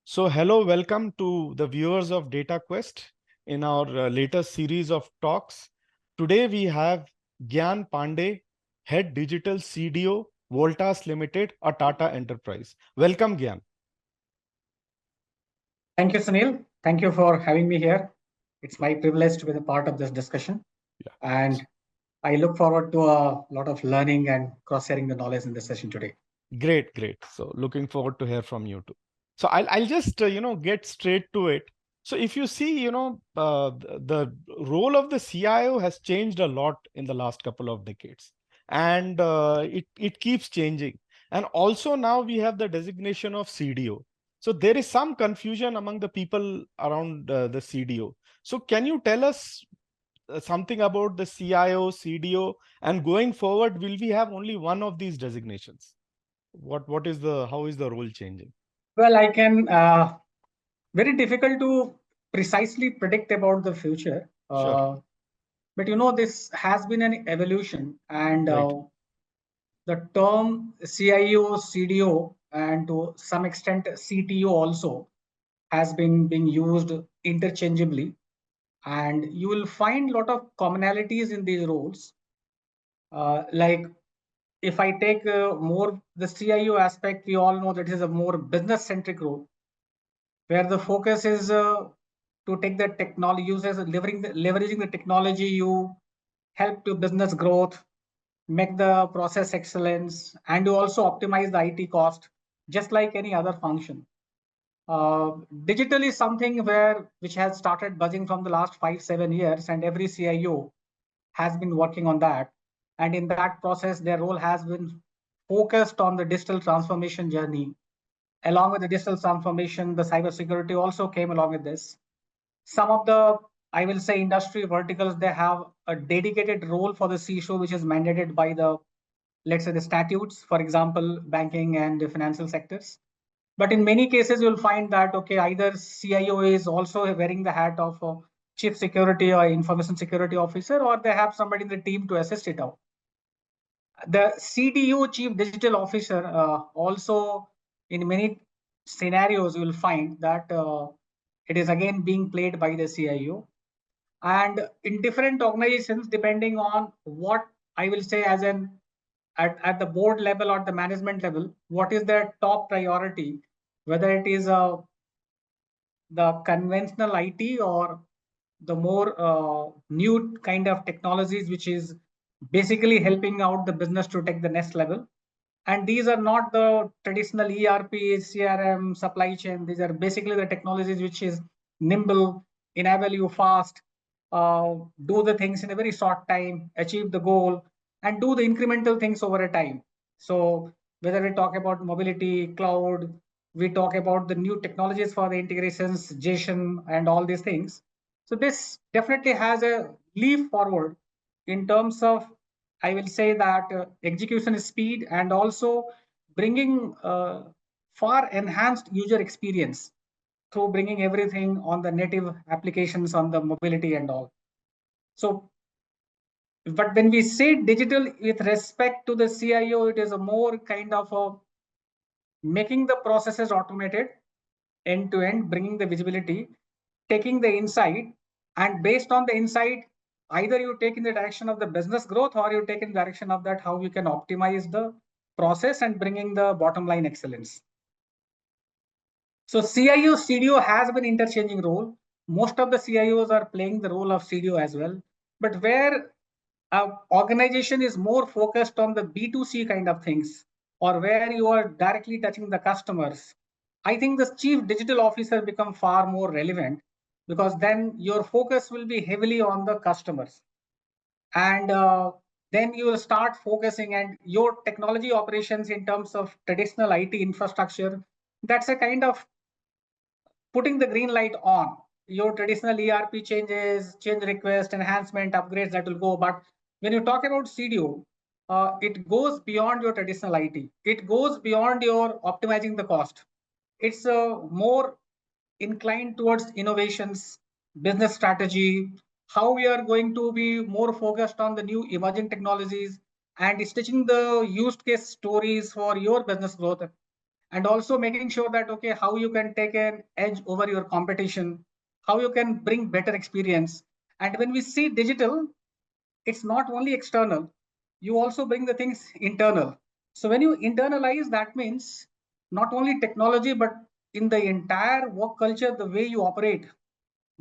So hello, welcome to the viewers of Dataquest in our latest series of talks. Today we have Gyan Pandey, Head Digital CDO, Voltas Limited, a Tata Enterprise. Welcome, Gyan. Thank you, Sunil. Thank you for having me here. It's my privilege to be a part of this discussion. Yeah. And I look forward to a lot of learning and cross-sharing the knowledge in this session today. Great, great. So looking forward to hear from you too. So I'll just get straight to it. So if you see, the role of the CIO has changed a lot in the last couple of decades, and it keeps changing. And also now we have the designation of CDO. So there is some confusion among the people around the CDO. So can you tell us something about the CIO, CDO, and going forward, will we have only one of these designations? What is the how is the role changing? Well, I can very difficult to precisely predict about the future. Sure. But this has been an evolution, and Right. the term CIO, CDO, and to some extent CTO also has been being used interchangeably, and you will find a lot of commonalities in these roles. Like if I take more the CIO aspect, we all know that is a more business centric role where the focus is to take the technology users leveraging the technology, you help to business growth, make the process excellence, and you also optimize the IT cost, just like any other function. Digital is something which has started buzzing from the last 5-7 years, and every CIO has been working on that. And in that process, their role has been focused on the digital transformation journey. Along with the digital transformation, the cybersecurity also came along with this. Some of the, I will say, industry verticals, they have a dedicated role for the CISO, which is mandated by the, let's say, the statutes, for example, banking and the financial sectors. But in many cases, you'll find that, okay, either CIO is also wearing the hat of a chief security or information security officer, or they have somebody in the team to assist it out. The CDO, chief digital officer, also in many scenarios, you will find that it is again being played by the CIO. And in different organizations, depending on what I will say as an at the board level or the management level, what is their top priority, whether it is the conventional IT or the more new kind of technologies, which is basically helping out the business to take the next level. And these are not the traditional ERP, CRM, supply chain. These are basically the technologies which is nimble, enable you fast, do the things in a very short time, achieve the goal, and do the incremental things over a time. So whether we talk about mobility, cloud, we talk about the new technologies for the integrations, JSON, and all these things. So this definitely has a leap forward in terms of, I will say that execution speed and also bringing far enhanced user experience through bringing everything on the native applications on the mobility and all. So, but when we say digital with respect to the CIO, it is a more kind of a making the processes automated end to end, bringing the visibility, taking the insight, and based on the insight, either you take in the direction of the business growth or you take in the direction of that how you can optimize the process and bringing the bottom line excellence. So CIO, CDO has been interchanging role. Most of the CIOs are playing the role of CDO as well. But where an organization is more focused on the B2C kind of things, or where you are directly touching the customers, I think the chief digital officer become far more relevant because then your focus will be heavily on the customers. And then you will start focusing and your technology operations in terms of traditional IT infrastructure. That's a kind of putting the green light on your traditional ERP changes, change request, enhancement, upgrades that will go. But when you talk about CDO, it goes beyond your traditional IT. It goes beyond your optimizing the cost. It's more inclined towards innovations, business strategy, how we are going to be more focused on the new emerging technologies, and stitching the use case stories for your business growth, and also making sure that, okay, how you can take an edge over your competition, how you can bring better experience. And when we see digital, it's not only external, you also bring the things internal. So when you internalize, that means not only technology, but in the entire work culture, the way you operate,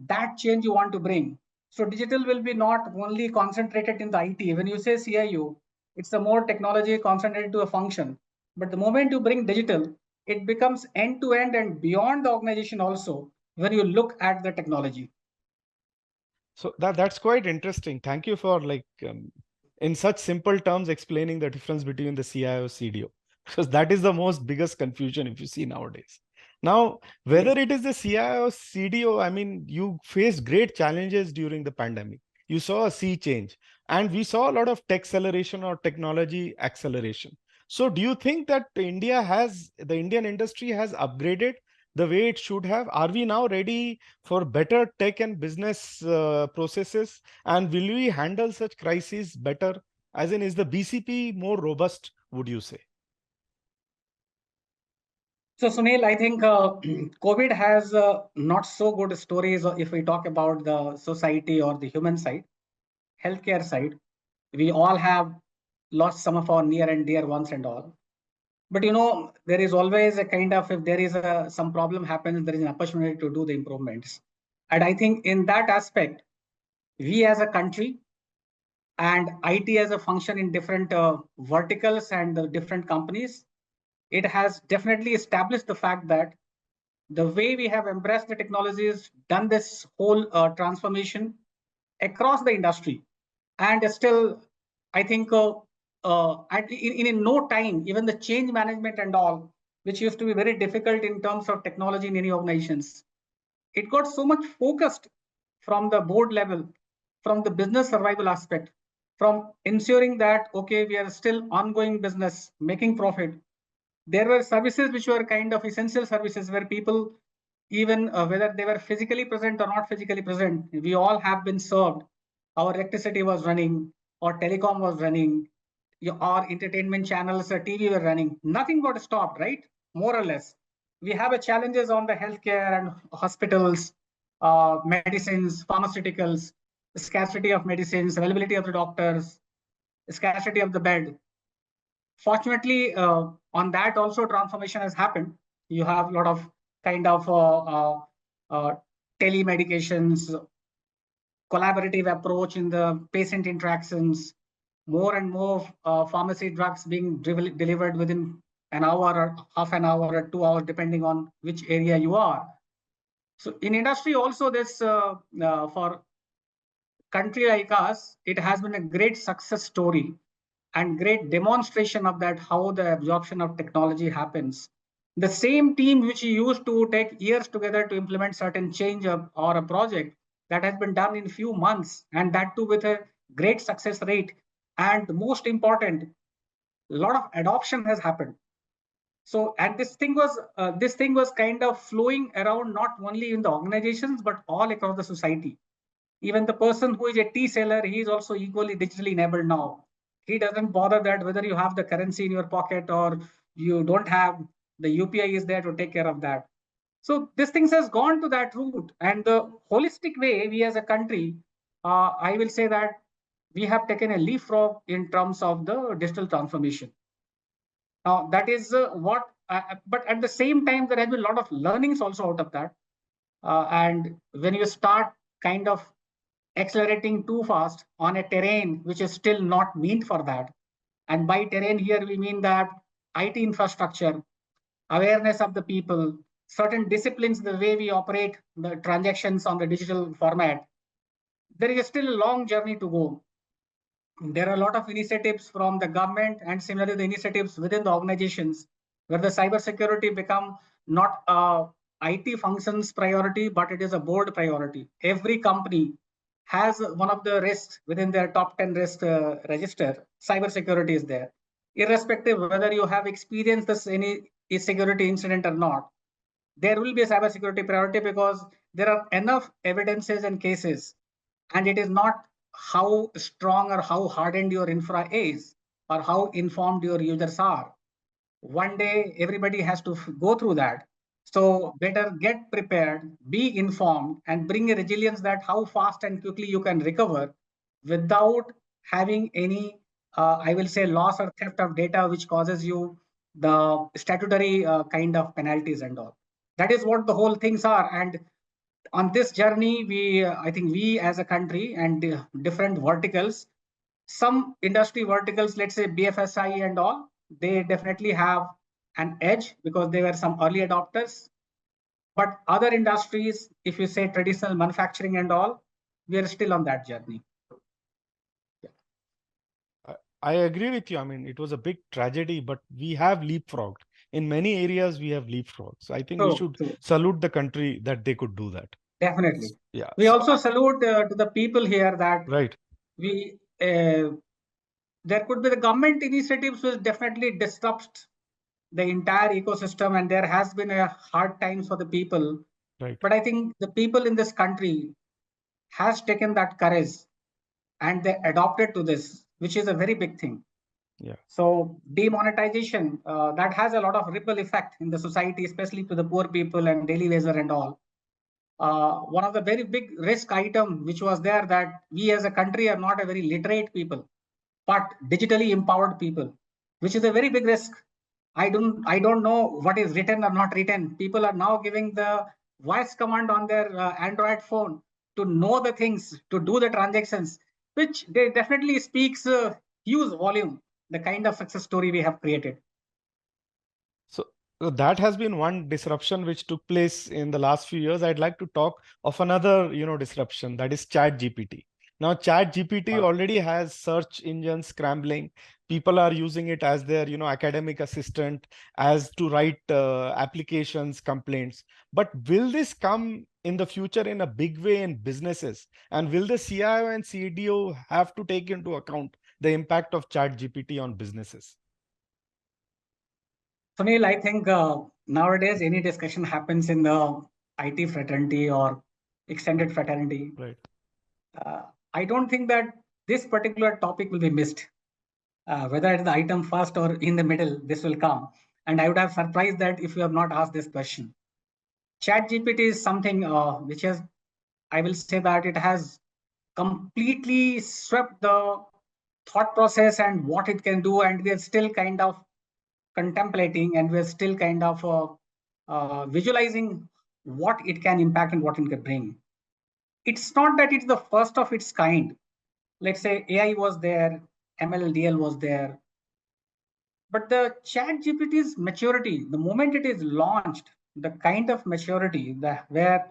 that change you want to bring. So digital will be not only concentrated in the IT. When you say CIU, it's a more technology concentrated to a function. But the moment you bring digital, it becomes end to end and beyond the organization also when you look at the technology. So that's quite interesting. Thank you for in such simple terms explaining the difference between the CIO CDO, because that is the most biggest confusion if you see nowadays. Now, whether Yes. it is the CIO CDO, I mean, you faced great challenges during the pandemic. You saw a sea change, and we saw a lot of tech acceleration or technology acceleration. So, do you think that the Indian industry has upgraded the way it should have? Are we now ready for better tech and business processes? And will we handle such crises better? As in, is the BCP more robust, would you say? So Sunil, I think COVID has not so good stories if we talk about the society or the human side, healthcare side. We all have lost some of our near and dear ones and all. But there is always a kind of, if there is some problem happens, there is an opportunity to do the improvements. And I think in that aspect, we as a country and IT as a function in different verticals and different companies, it has definitely established the fact that the way we have embraced the technologies, done this whole transformation across the industry, and still, I think in no time, even the change management and all, which used to be very difficult in terms of technology in any organizations, it got so much focused from the board level, from the business survival aspect, from ensuring that, okay, we are still ongoing business, making profit. There were services which were kind of essential services where people, even whether they were physically present or not physically present, we all have been served. Our electricity was running, or telecom was running, our entertainment channels, TV were running. Nothing got stopped, right? More or less. We have a challenges on the healthcare and hospitals, medicines, pharmaceuticals, scarcity of medicines, availability of the doctors, scarcity of the bed. Fortunately, on that also transformation has happened. You have a lot of kind of uh, telemedications, collaborative approach in the patient interactions, more and more pharmacy drugs being delivered within an hour or half an hour or 2 hours, depending on which area you are. So in industry also, this for country like us, it has been a great success story and great demonstration of that, how the absorption of technology happens. The same team which used to take years together to implement certain change or a project, that has been done in few months, and that too with a great success rate. And most important, a lot of adoption has happened. So, and this thing was kind of flowing around not only in the organizations but all across the society. Even the person who is a tea seller, he is also equally digitally enabled now. He doesn't bother that whether you have the currency in your pocket or you don't have, the UPI is there to take care of that. So this things has gone to that route, and the holistic way we as a country, I will say that we have taken a leapfrog in terms of the digital transformation. Now that is but at the same time, there has been a lot of learnings also out of that. And when you start kind of accelerating too fast on a terrain which is still not meant for that. And by terrain here, we mean that IT infrastructure, awareness of the people, certain disciplines, the way we operate the transactions on the digital format. There is still a long journey to go. There are a lot of initiatives from the government and similarly the initiatives within the organizations where the cybersecurity become not a IT functions priority, but it is a board priority. Every company has one of the risks within their top 10 risk register. Cybersecurity is there. Irrespective whether you have experienced this any security incident or not, there will be a cybersecurity priority because there are enough evidences and cases, and it is not how strong or how hardened your infra is or how informed your users are. One day, everybody has to go through that. So better get prepared, be informed, and bring a resilience that how fast and quickly you can recover without having any, I will say, loss or theft of data, which causes you the statutory kind of penalties and all. That is what the whole things are. And on this journey, I think we as a country and different verticals, some industry verticals, let's say BFSI and all, they definitely have an edge because they were some early adopters. But other industries, if you say traditional manufacturing and all, we are still on that journey. I agree with you. I mean, it was a big tragedy, but we have leapfrogged. In many areas, we have leapfrogged. So I think we should salute the country that they could do that. Definitely. Yeah. We also salute to the people here that right. We there could be the government initiatives which definitely disrupts the entire ecosystem, and there has been a hard time for the people. Right. But I think the people in this country has taken that courage and they adopted to this, which is a very big thing. Yeah. So demonetization, that has a lot of ripple effect in the society, especially to the poor people and daily wager and all. One of the very big risk item which was there, that we as a country are not a very literate people, but digitally empowered people, which is a very big risk. I don't know what is written or not written. People are now giving the voice command on their Android phone to know the things, to do the transactions, which they definitely speaks huge volume, the kind of success story we have created. So that has been one disruption which took place in the last few years. I'd like to talk of another, disruption, that is ChatGPT. Now, ChatGPT already has search engines scrambling. People are using it as their, academic assistant, as to write applications, complaints. But will this come in the future in a big way in businesses? And will the CIO and CDO have to take into account the impact of ChatGPT on businesses? Sunil, I think nowadays any discussion happens in the IT fraternity or extended fraternity. Right. I don't think that this particular topic will be missed. Whether it's the item first or in the middle, this will come. And I would have surprised that if you have not asked this question. ChatGPT is something which has, I will say that it has completely swept the thought process and what it can do. And we are still kind of contemplating and we're still kind of visualizing what it can impact and what it can bring. It's not that it's the first of its kind. Let's say AI was there, MLDL was there, but the chat GPT's maturity, the moment it is launched, the kind of maturity that where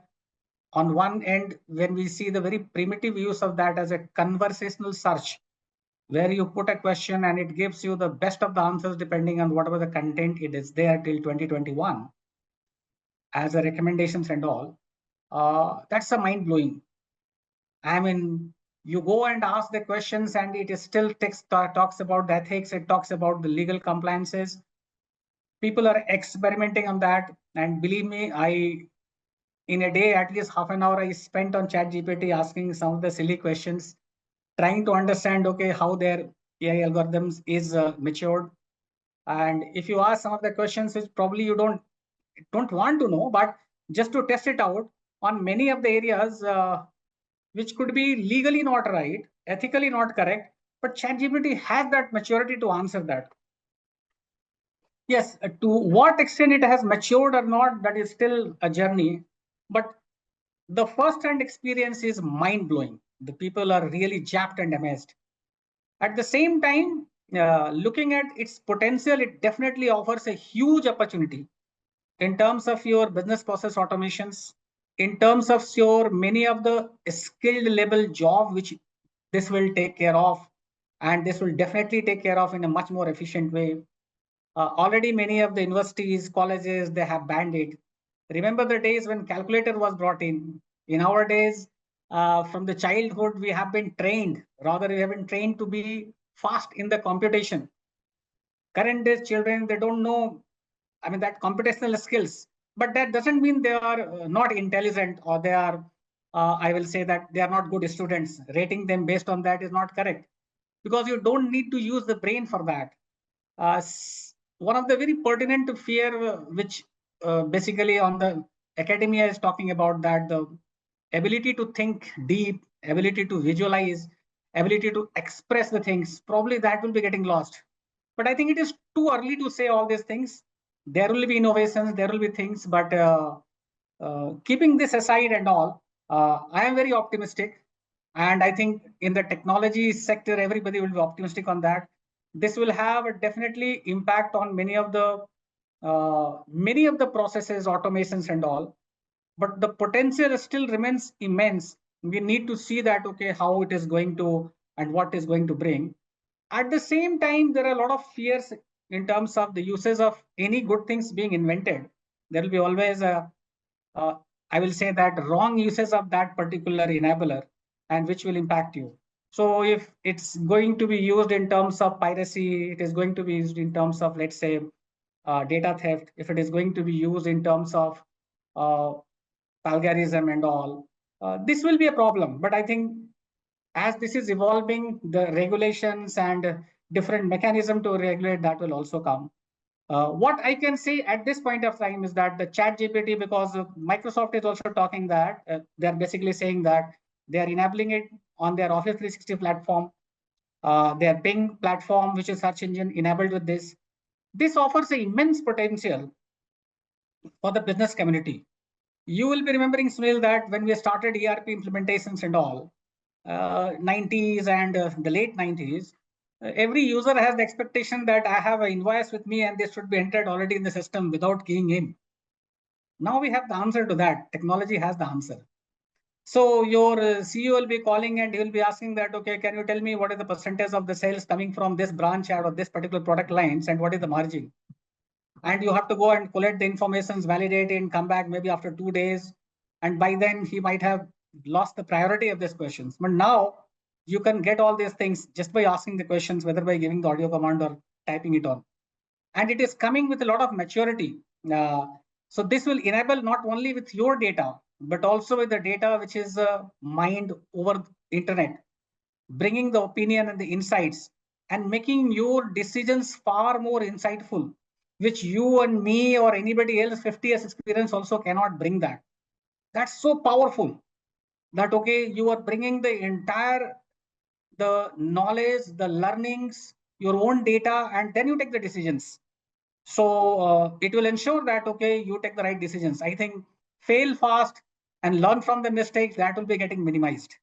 on one end, when we see the very primitive use of that as a conversational search, where you put a question and it gives you the best of the answers depending on whatever the content it is there till 2021 as a recommendations and all, that's a mind blowing. I mean, you go and ask the questions and it is still talks about the ethics, it talks about the legal compliances. People are experimenting on that. And believe me, in a day, at least half an hour I spent on chat GPT asking some of the silly questions, trying to understand, okay, how their AI algorithms is matured. And if you ask some of the questions which probably you don't want to know, but just to test it out on many of the areas which could be legally not right, ethically not correct, but ChatGPT has that maturity to answer that. Yes, to what extent it has matured or not, that is still a journey. But the first-hand experience is mind-blowing. The people are really japped and amazed. At the same time, looking at its potential, it definitely offers a huge opportunity in terms of your business process automations, in terms of your many of the skilled level job which this will take care of, and this will definitely take care of in a much more efficient way. Already many of the universities, colleges, they have banned it. Remember the days when calculator was brought in? In our days, from the childhood, we have been trained, rather we have been trained to be fast in the computation. Current days children, they don't know, I mean, that computational skills, but that doesn't mean they are not intelligent or they are, I will say that they are not good students. Rating them based on that is not correct. because you don't need to use the brain for that. One of the very pertinent fear, which basically on the academia is talking about, that the ability to think deep, ability to visualize, ability to express the things, probably that will be getting lost. But I think it is too early to say all these things. There will be innovations, there will be things, but keeping this aside and all, I am very optimistic. And I think in the technology sector, everybody will be optimistic on that. This will have a definitely impact on many of the processes, automations and all. But the potential still remains immense. We need to see that, okay, how it is going to and what is going to bring. At the same time, there are a lot of fears in terms of the uses of any good things being invented. There will be always uh, I will say that wrong uses of that particular enabler, and which will impact you. So if it's going to be used in terms of piracy, it is going to be used in terms of, let's say, data theft, if it is going to be used in terms of uh, algorithm and all, this will be a problem. But I think as this is evolving, the regulations and different mechanism to regulate that will also come. What I can say at this point of time is that the chat GPT, because Microsoft is also talking that they're basically saying that they are enabling it on their Office 360 platform, their Ping platform, which is search engine enabled with this. This offers an immense potential for the business community. You will be remembering, Sunil, that when we started ERP implementations and all, 90s and the late 90s, every user has the expectation that I have an invoice with me and this should be entered already in the system without keying in. Now we have the answer to that. Technology has the answer. So your CEO will be calling and he will be asking that, okay, can you tell me what is the percentage of the sales coming from this branch out of this particular product lines and what is the margin? And you have to go and collect the information, validate it, and come back maybe after 2 days. And by then he might have lost the priority of these questions. But now you can get all these things just by asking the questions, whether by giving the audio command or typing it on. And it is coming with a lot of maturity. So this will enable not only with your data, but also with the data which is mined over internet, bringing the opinion and the insights and making your decisions far more insightful, which you and me or anybody else 50 years experience also cannot bring that. That's so powerful that, okay, you are bringing the entire, the knowledge, the learnings, your own data, and then you take the decisions. So it will ensure that, okay, you take the right decisions. I think fail fast and learn from the mistakes, that will be getting minimized.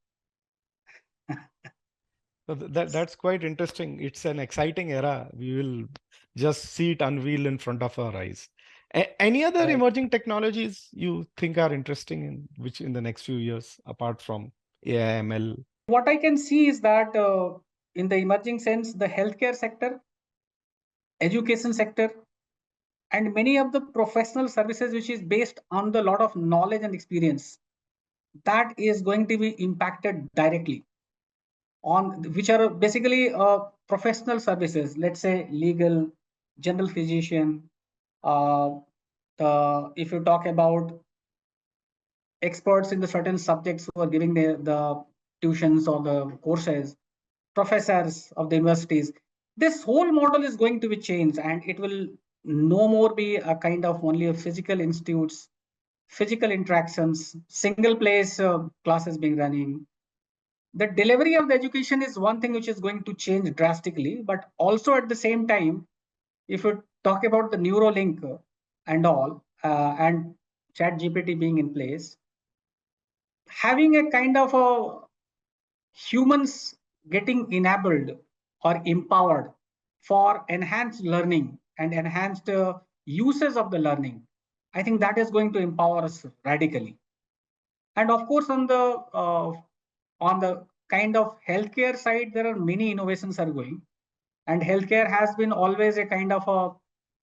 So that's quite interesting. It's an exciting era. We will just see it unveil in front of our eyes. Any other Right. emerging technologies you think are interesting in which in the next few years, apart from AI, ML? What I can see is that in the emerging sense, the healthcare sector, education sector, and many of the professional services, which is based on the lot of knowledge and experience, that is going to be impacted directly on, which are basically professional services. Let's say legal, general physician. Uh, if you talk about experts in the certain subjects who are giving the tuitions or the courses, professors of the universities, this whole model is going to be changed, and it will no more be a kind of only a physical institutes, physical interactions, single place classes being running. The delivery of the education is one thing which is going to change drastically, but also at the same time, if you talk about the Neuralink and all, and chat GPT being in place, having a kind of a humans getting enabled or empowered for enhanced learning and enhanced uses of the learning, I think that is going to empower us radically. And of course, on the kind of healthcare side, there are many innovations are going, and healthcare has been always a kind of a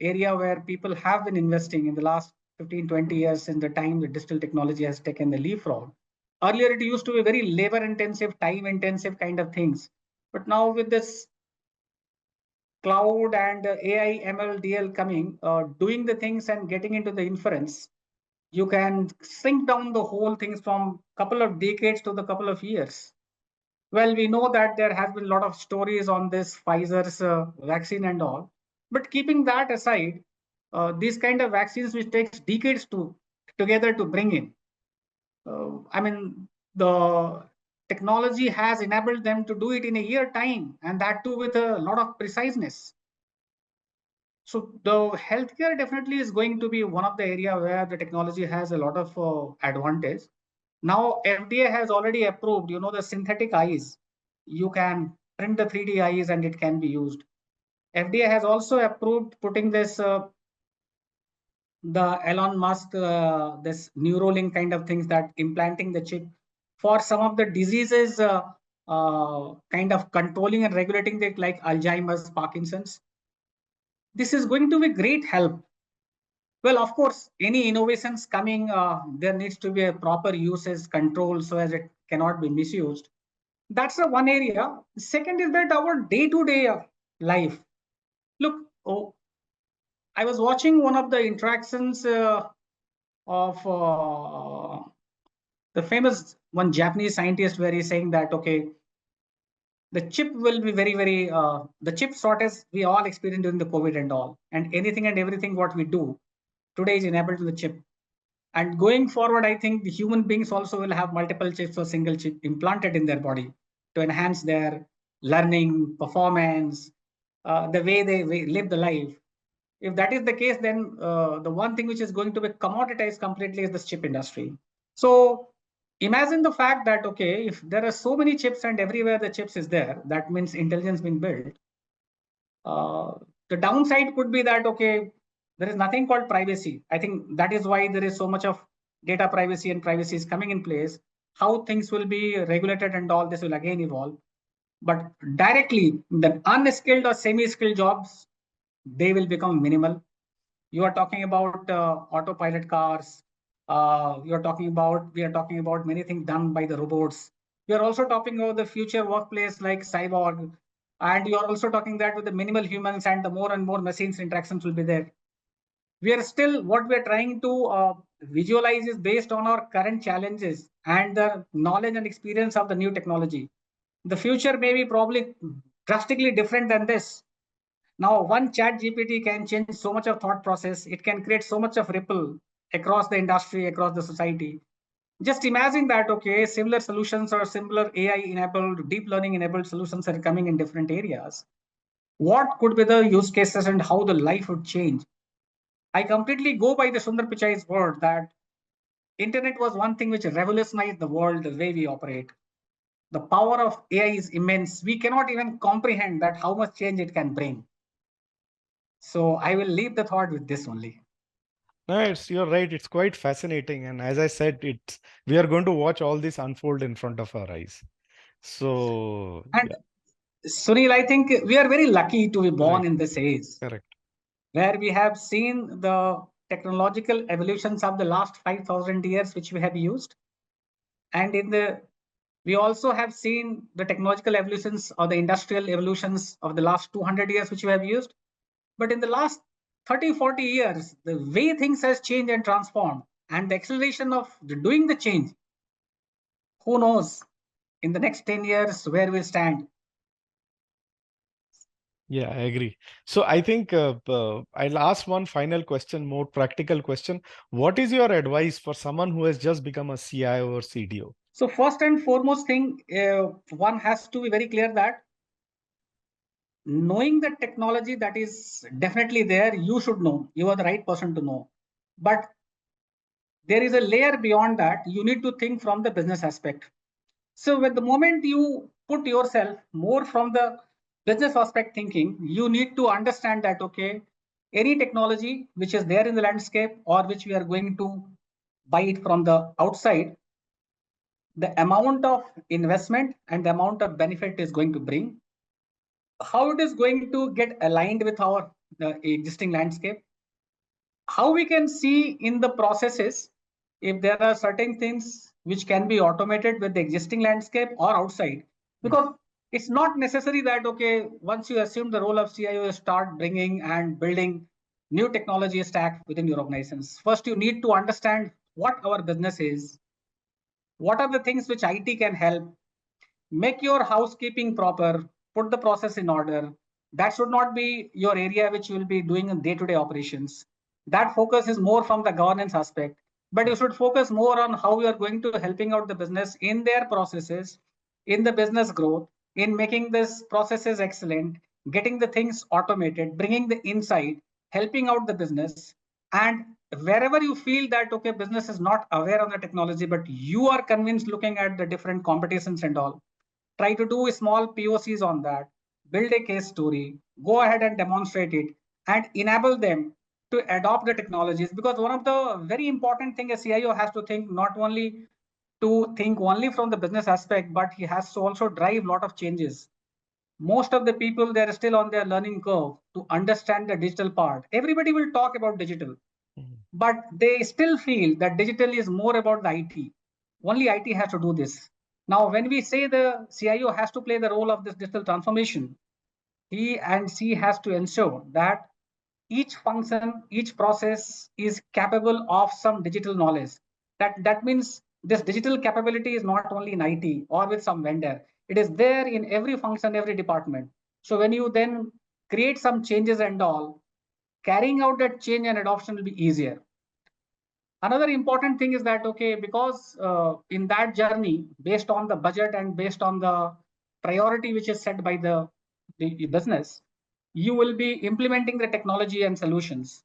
area where people have been investing in the last 15-20 years, in the time the digital technology has taken the leapfrog. Earlier it used to be very labor intensive, time intensive kind of things, but now with this cloud and AI, ML, DL coming, doing the things and getting into the inference, you can shrink down the whole things from couple of decades to the couple of years, Well, we know that there has been a lot of stories on this Pfizer's vaccine and all. But keeping that aside, these kind of vaccines which takes decades to together to bring in, I mean, the technology has enabled them to do it in a year time, and that too with a lot of preciseness. So the healthcare definitely is going to be one of the area where the technology has a lot of advantage. Now FDA has already approved, the synthetic eyes. You can print the 3D eyes and it can be used. FDA has also approved putting this the Elon Musk this Neuralink kind of things, that implanting the chip for some of the diseases, kind of controlling and regulating it, like Alzheimer's, Parkinson's. This is going to be great help. Well, of course, any innovations coming, there needs to be a proper uses control so as it cannot be misused. That's the one area. Second is that our day-to-day life. Look, I was watching one of the interactions of the famous one Japanese scientist, where he's saying that, okay, the chip will be very, very, the chip shortage we all experienced during the COVID and all, and anything and everything what we do today is enabled to the chip. And going forward, I think the human beings also will have multiple chips or single chip implanted in their body to enhance their learning, performance, the way they live the life. If that is the case, then the one thing which is going to be commoditized completely is the chip industry. So imagine the fact that, okay, if there are so many chips and everywhere the chips is there, that means intelligence being built. Uh, the downside could be that, okay, there is nothing called privacy. I think that is why there is so much of data privacy and privacy is coming in place. How things will be regulated and all this will again evolve. But directly, the unskilled or semi-skilled jobs, they will become minimal. You are talking about autopilot cars. We are talking about many things done by the robots. We are also talking about the future workplace like cyborg, and you are also talking that with the minimal humans and the more and more machines interactions will be there. We are still, what we are trying to visualize is based on our current challenges and the knowledge and experience of the new technology. The future may be probably drastically different than this. Now, one ChatGPT can change so much of thought process. It can create so much of ripple across the industry, across the society. Just imagine that, okay, similar solutions or similar AI enabled, deep learning enabled solutions are coming in different areas. What could be the use cases and how the life would change? I completely go by the Sundar Pichai's word that internet was one thing which revolutionized the world, the way we operate. The power of AI is immense. We cannot even comprehend that how much change it can bring. So I will leave the thought with this only. No, you're right. It's quite fascinating. And as I said, we are going to watch all this unfold in front of our eyes. So, And yeah, Sunil, I think we are very lucky to be born right. in this age Correct. where we have seen the technological evolutions of the last 5,000 years, which we have used. And we also have seen the technological evolutions or the industrial evolutions of the last 200 years, which we have used. But in the last 30, 40 years, the way things has changed and transformed, and the acceleration of doing the change, who knows in the next 10 years where we'll stand. Yeah, I agree. So I think I'll ask one final question, more practical question. What is your advice for someone who has just become a CIO or CDO? So first and foremost thing, one has to be very clear that knowing the technology that is definitely there, you should know. You are the right person to know. But there is a layer beyond that. You need to think from the business aspect. So with the moment you put yourself more from the business aspect thinking, you need to understand that, okay, any technology which is there in the landscape or which we are going to buy it from the outside, the amount of investment and the amount of benefit is going to bring, how it is going to get aligned with our the existing landscape, how we can see in the processes if there are certain things which can be automated with the existing landscape or outside, because it's not necessary that, okay, once you assume the role of CIO, you start bringing and building new technology stack within your organizations. First you need to understand what our business is, what are the things which IT can help. make your housekeeping proper, put the process in order. That should not be your area which you will be doing in day-to-day operations. That focus is more from the governance aspect, but you should focus more on how you are going to helping out the business in their processes, in the business growth, in making this processes excellent, getting the things automated, bringing the insight, helping out the business. And wherever you feel that, okay, business is not aware of the technology, but you are convinced looking at the different competitions and all, try to do small POCs on that, build a case story, go ahead and demonstrate it, and enable them to adopt the technologies. Because one of the very important thing a CIO has to think, not only to think only from the business aspect, but he has to also drive a lot of changes. Most of the people, they're still on their learning curve to understand the digital part. Everybody will talk about digital, but they still feel that digital is more about the IT. Only IT has to do this. Now, when we say the CIO has to play the role of this digital transformation, he and she has to ensure that each function, each process is capable of some digital knowledge. That means this digital capability is not only in IT or with some vendor. It is there in every function, every department. So when you then create some changes and all, carrying out that change and adoption will be easier. Another important thing is that, okay, because in that journey, based on the budget and based on the priority which is set by the business, you will be implementing the technology and solutions.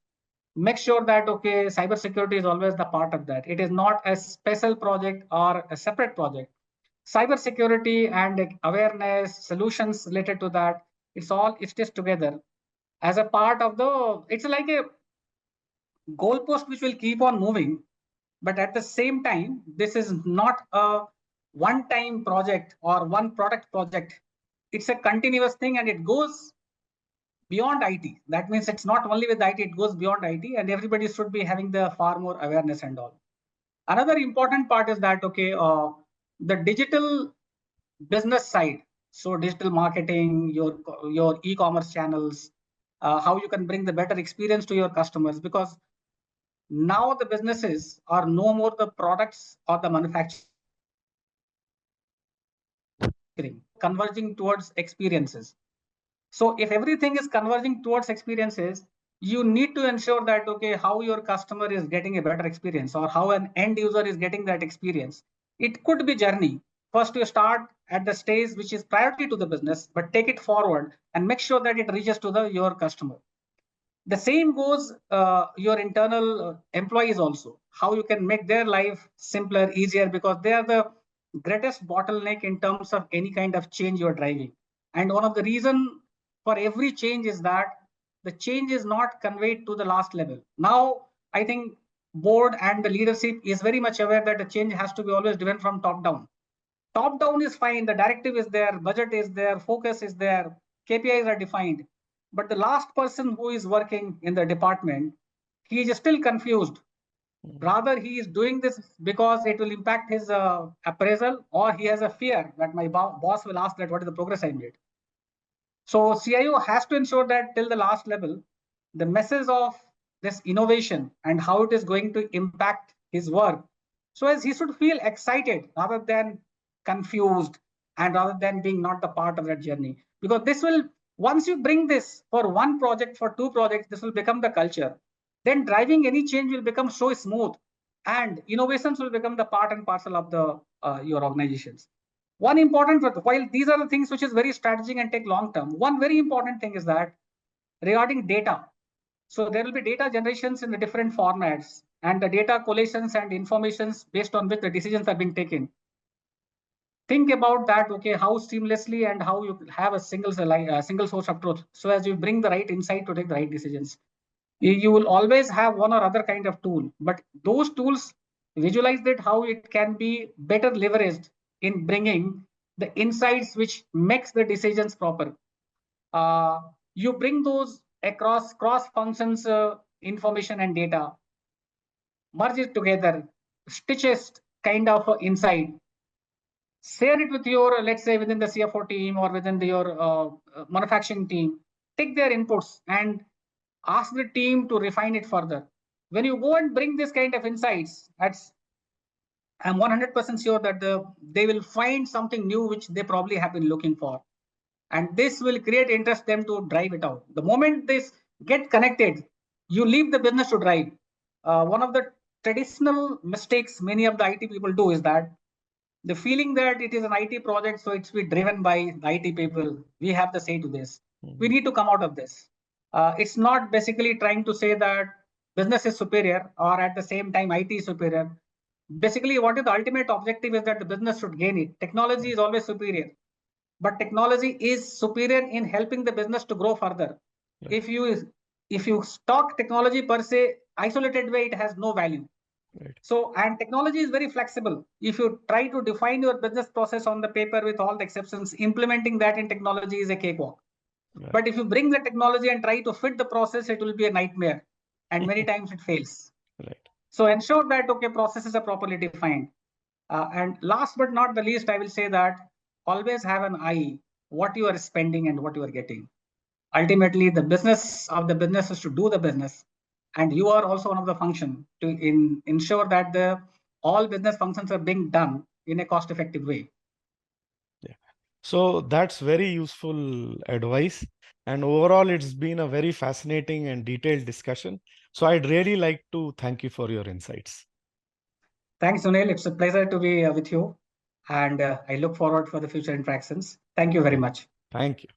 Make sure that, okay, cybersecurity is always the part of that. It is not a special project or a separate project. Cybersecurity and awareness solutions related to that, it is together as a part of the, it's like a goalpost which will keep on moving. But at the same time, this is not a one-time project or one product project. It's a continuous thing, and it goes beyond IT. That means it's not only with IT, it goes beyond IT, and everybody should be having the far more awareness and all. Another important part is that, okay, the digital business side. So digital marketing, your e-commerce channels, how you can bring the better experience to your customers, because now the businesses are no more the products or the manufacturing, converging towards experiences. So if everything is converging towards experiences, you need to ensure that, okay, how your customer is getting a better experience or how an end user is getting that experience. It could be journey. First, you start at the stage which is priority to the business, but take it forward and make sure that it reaches to your customer. The same goes your internal employees also, how you can make their life simpler, easier, because they are the greatest bottleneck in terms of any kind of change you're driving. And one of the reason for every change is that the change is not conveyed to the last level. Now, I think board and the leadership is very much aware that the change has to be always driven from top down. Top down is fine, the directive is there, budget is there, focus is there, KPIs are defined. But the last person who is working in the department, he is still confused. Rather, he is doing this because it will impact his appraisal, or he has a fear that my boss will ask that what is the progress I made. So CIO has to ensure that till the last level, the message of this innovation and how it is going to impact his work. So as he should feel excited rather than confused, and rather than being not the part of that journey. Because this will, once you bring this for one project, for two projects, this will become the culture. Then driving any change will become so smooth, and innovations will become the part and parcel of the your organizations. One important, while these are the things which is very strategic and take long term, one very important thing is that regarding data. So there will be data generations in the different formats, and the data collations and informations based on which the decisions are being taken. Think about that, okay, how seamlessly and how you have a single source of truth. So as you bring the right insight to take the right decisions, you will always have one or other kind of tool, but those tools, visualize that how it can be better leveraged in bringing the insights which makes the decisions proper. You bring those across cross functions information and data, merge it together, stitches kind of insight, share it with your, let's say, within the CFO team or within your manufacturing team, take their inputs and ask the team to refine it further. When you go and bring this kind of insights, I'm 100% sure that they will find something new which they probably have been looking for. And this will create interest them to drive it out. The moment this get connected, you leave the business to drive. One of the traditional mistakes many of the IT people do is that the feeling that it is an IT project, so it's be driven by the IT people. We have the say to this. We need to come out of this. It's not basically trying to say that business is superior or at the same time IT is superior. Basically, what is the ultimate objective is that the business should gain it. Technology is always superior, but technology is superior in helping the business to grow further. Right. If you stock technology per se isolated way, it has no value. Right. So, and technology is very flexible. If you try to define your business process on the paper with all the exceptions, implementing that in technology is a cakewalk. Right. But if you bring the technology and try to fit the process, it will be a nightmare. And many times it fails. Right. So ensure that, okay, processes are properly defined. And last but not the least, I will say that always have an eye what you are spending and what you are getting. Ultimately, the business of the business is to do the business, and you are also one of the function to ensure that the all business functions are being done in a cost-effective way. Yeah. So that's very useful advice. And overall, it's been a very fascinating and detailed discussion. So I'd really like to thank you for your insights. Thanks, Sunil. It's a pleasure to be with you, and I look forward for the future interactions. Thank you very much. Thank you.